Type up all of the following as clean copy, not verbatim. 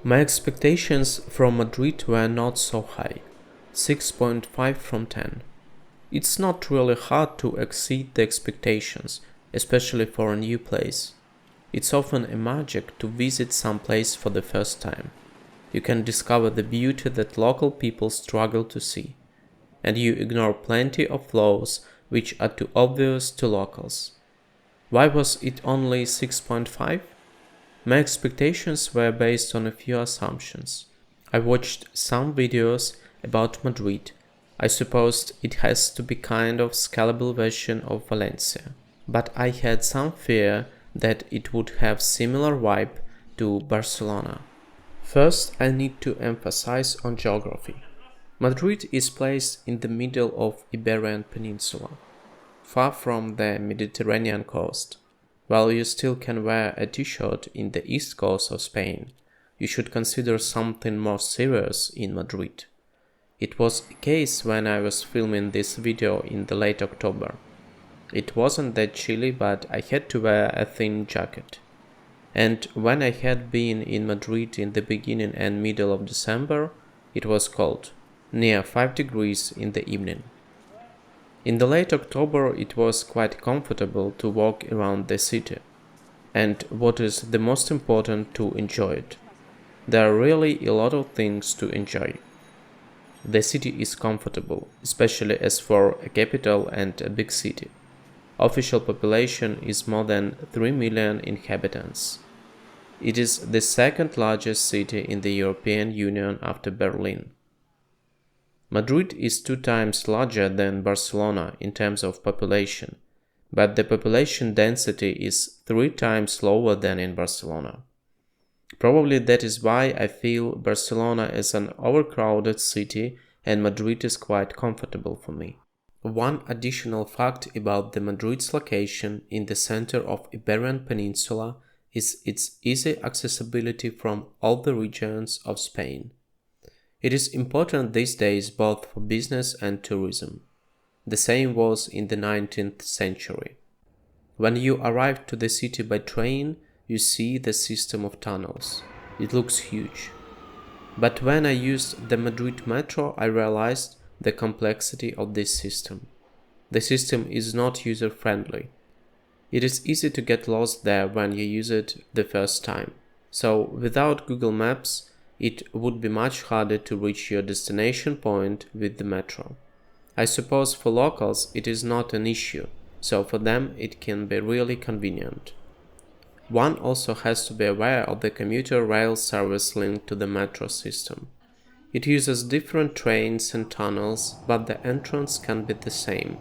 My expectations from Madrid were not so high, 6.5 from 10. It's not really hard to exceed the expectations, especially for a new place. It's often a magic to visit some place for the first time. You can discover the beauty that local people struggle to see, and you ignore plenty of flaws which are too obvious to locals. Why was it only 6.5? My expectations were based on a few assumptions. I watched some videos about Madrid. I supposed it has to be kind of scalable version of Valencia, but I had some fear that it would have similar vibe to Barcelona. First, I need to emphasize on geography. Madrid is placed in the middle of Iberian Peninsula, far from the Mediterranean coast. While you still can wear a t-shirt in the east coast of Spain, you should consider something more serious in Madrid. It was a case when I was filming this video in the late October. It wasn't that chilly, but I had to wear a thin jacket. And when I had been in Madrid in the beginning and middle of December, it was cold, near 5 degrees in the evening. In the late October it was quite comfortable to walk around the city, and what is the most important, to enjoy it. There are really a lot of things to enjoy. The city is comfortable, especially as for a capital and a big city. Official population is more than 3 million inhabitants. It is the second largest city in the European Union after Berlin. Madrid is 2 times larger than Barcelona in terms of population, but the population density is 3 times lower than in Barcelona. Probably that is why I feel Barcelona is an overcrowded city and Madrid is quite comfortable for me. One additional fact about the Madrid's location in the center of Iberian Peninsula is its easy accessibility from all the regions of Spain. It is important these days both for business and tourism. The same was in the 19th century. When you arrive to the city by train, you see the system of tunnels. It looks huge. But when I used the Madrid metro, I realized the complexity of this system. The system is not user-friendly. It is easy to get lost there when you use it the first time. So without Google Maps, it would be much harder to reach your destination point with the metro. I suppose for locals it is not an issue, so for them it can be really convenient. One also has to be aware of the commuter rail service linked to the metro system. It uses different trains and tunnels, but the entrance can be the same.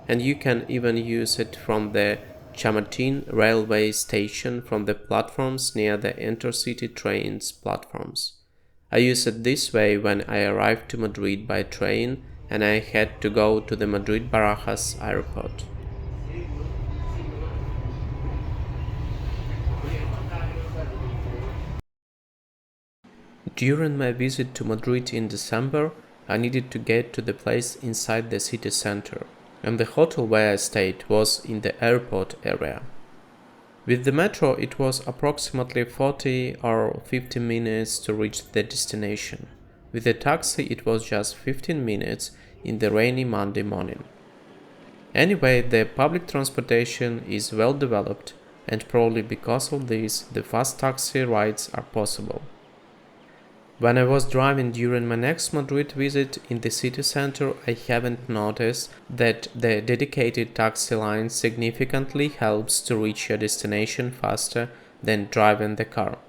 And you can even use it from the Chamartín railway station from the platforms near the intercity trains platforms. I used it this way when I arrived to Madrid by train and I had to go to the Madrid Barajas airport. During my visit to Madrid in December, I needed to get to the place inside the city center, and the hotel where I stayed was in the airport area. With the metro, it was approximately 40 or 50 minutes to reach the destination. With a taxi, it was just 15 minutes in the rainy Monday morning. Anyway, the public transportation is well developed, and probably because of this, the fast taxi rides are possible. When I was driving during my next Madrid visit in the city center, I haven't noticed that the dedicated taxi line significantly helps to reach your destination faster than driving the car.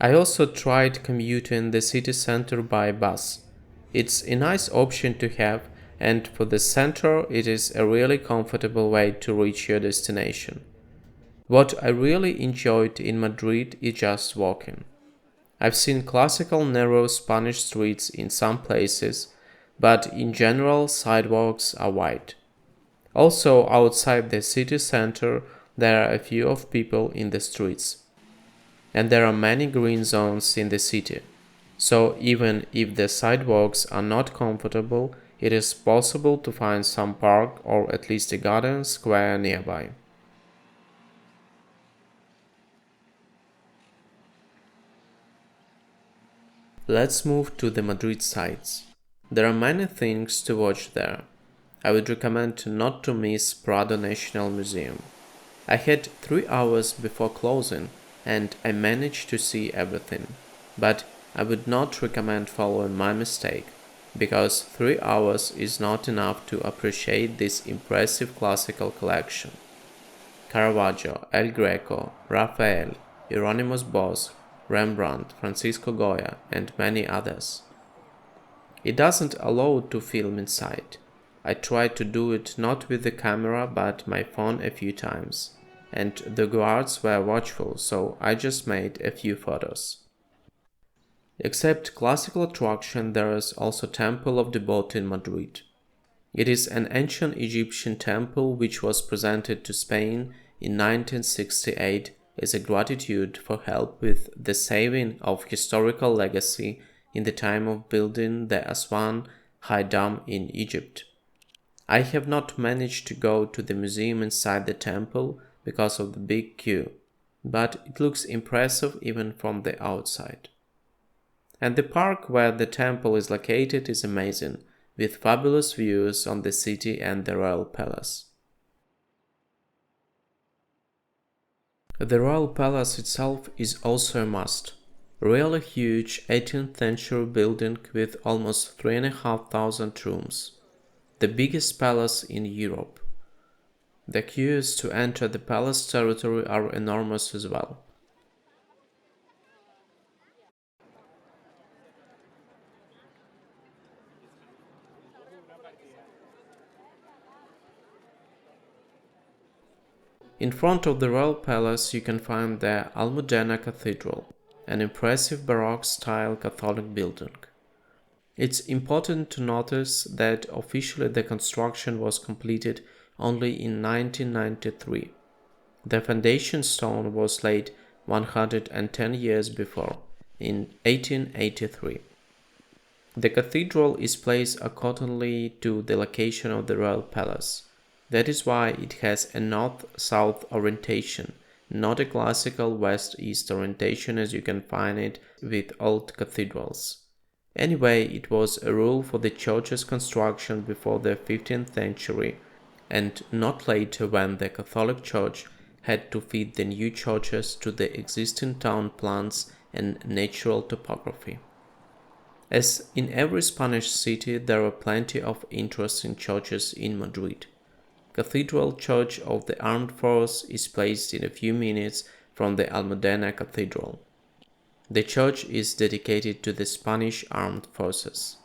I also tried commuting the city center by bus. It's a nice option to have, and for the center it is a really comfortable way to reach your destination. What I really enjoyed in Madrid is just walking. I've seen classical narrow Spanish streets in some places, but in general sidewalks are wide. Also, outside the city center, there are a few of people in the streets. And there are many green zones in the city. So even if the sidewalks are not comfortable, it is possible to find some park or at least a garden square nearby. Let's move to the Madrid sites. There are many things to watch there. I would recommend not to miss Prado National Museum. I had 3 hours before closing and I managed to see everything. But I would not recommend following my mistake, because 3 hours is not enough to appreciate this impressive classical collection. Caravaggio, El Greco, Raphael, Hieronymus Bosch, Rembrandt, Francisco Goya, and many others. It doesn't allow to film inside. I tried to do it not with the camera but my phone a few times, and the guards were watchful, so I just made a few photos. Except classical attraction, there is also Temple of Devote in Madrid. It is an ancient Egyptian temple which was presented to Spain in 1968 as a gratitude for help with the saving of historical legacy in the time of building the Aswan High Dam in Egypt. I have not managed to go to the museum inside the temple because of the big queue, but it looks impressive even from the outside. And the park where the temple is located is amazing, with fabulous views on the city and the royal palace. The royal palace itself is also a must. A really huge 18th century building with almost 3,500 rooms. The biggest palace in Europe. The queues to enter the palace territory are enormous as well. In front of the royal palace you can find the Almudena Cathedral, an impressive Baroque-style Catholic building. It's important to notice that officially the construction was completed only in 1993. The foundation stone was laid 110 years before, in 1883. The cathedral is placed accordingly to the location of the royal palace. That is why it has a north-south orientation, not a classical west-east orientation as you can find it with old cathedrals. Anyway, it was a rule for the church's construction before the 15th century and not later when the Catholic Church had to fit the new churches to the existing town plans and natural topography. As in every Spanish city, there are plenty of interesting churches in Madrid. Cathedral Church of the Armed Force is placed in a few minutes from the Almudena Cathedral. The church is dedicated to the Spanish Armed Forces.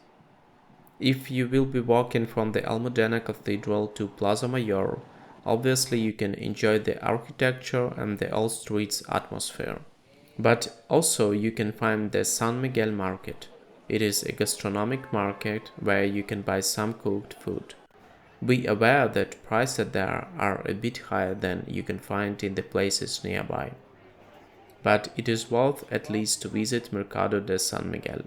If you will be walking from the Almudena Cathedral to Plaza Mayor, obviously you can enjoy the architecture and the old streets atmosphere. But also you can find the San Miguel Market. It is a gastronomic market where you can buy some cooked food. Be aware that prices there are a bit higher than you can find in the places nearby. But it is worth at least to visit Mercado de San Miguel.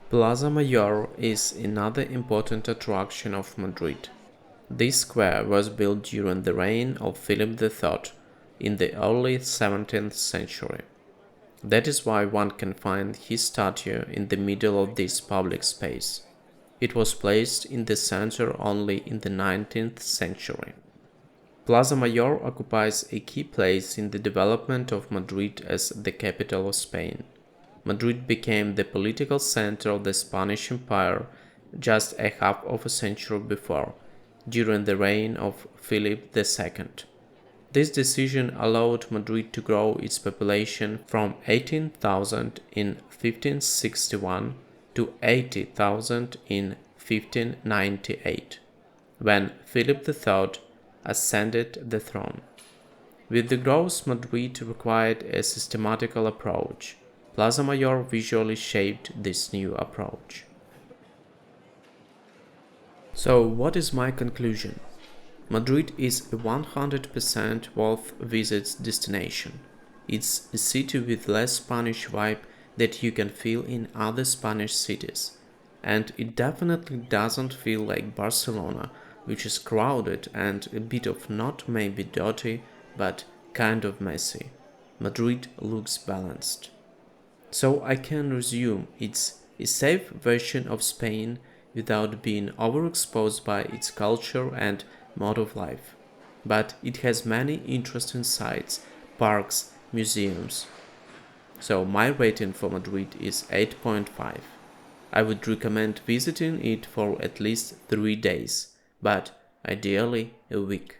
Plaza Mayor is another important attraction of Madrid. This square was built during the reign of Philip III in the early 17th century. That is why one can find his statue in the middle of this public space. It was placed in the center only in the 19th century. Plaza Mayor occupies a key place in the development of Madrid as the capital of Spain. Madrid became the political center of the Spanish Empire just a half of a century before, during the reign of Philip II. This decision allowed Madrid to grow its population from 18,000 in 1561 to 80,000 in 1598, when Philip III ascended the throne. With the growth, Madrid required a systematical approach. Plaza Mayor visually shaped this new approach. So, what is my conclusion? Madrid is a 100% worth visits destination. It's a city with less Spanish vibe that you can feel in other Spanish cities. And it definitely doesn't feel like Barcelona which is crowded and a bit of not maybe dirty, but kind of messy. Madrid looks balanced. So I can resume it's a safe version of Spain without being overexposed by its culture and mode of life. But it has many interesting sites, parks, museums. So my rating for Madrid is 8.5. I would recommend visiting it for at least 3 days, but ideally a week.